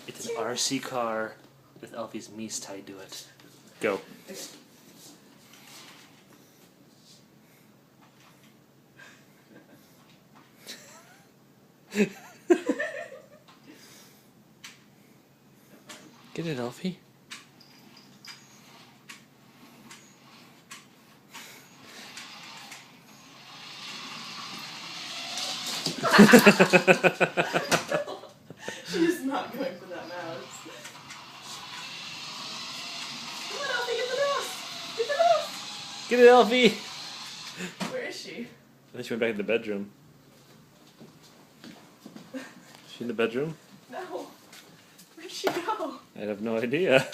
It's an RC car with Elfie's meese tied to it. Go. Get it, Elfie. She's not going for that mouse. Come on, Elfie, get the mouse! Get the mouse! Get it, Elfie! Where is she? I think she went back to the bedroom. Is she in the bedroom? No. Where'd she go? I have no idea.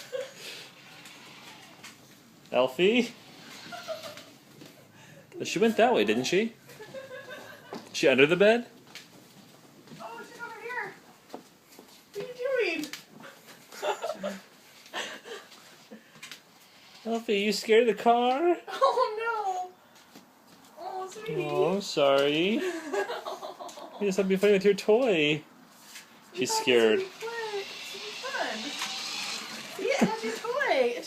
Elfie? She went that way, didn't she? She under the bed? Oh, she's over here. What are you doing? Elfie, you scared of the car? Oh, no. Oh, sweetie. Oh, I'm sorry. You just have to be funny with your toy. She's scared. This would be fun. Yeah, that's your toy. It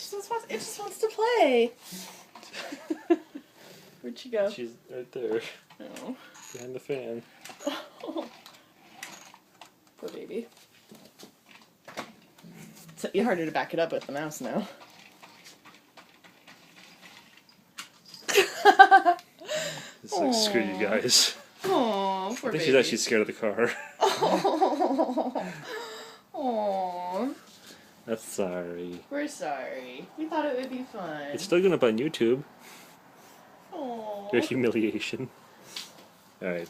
just wants to play. Where'd she go? She's right there. Oh. Behind the fan. Poor baby. It's harder to back it up with the mouse now. It's like, screw you guys. Oh, poor I think baby. she's actually scared of the car. Oh. That's sorry. We're sorry. We thought it would be fun. It's still going up on YouTube. Oh. Your humiliation. Alright.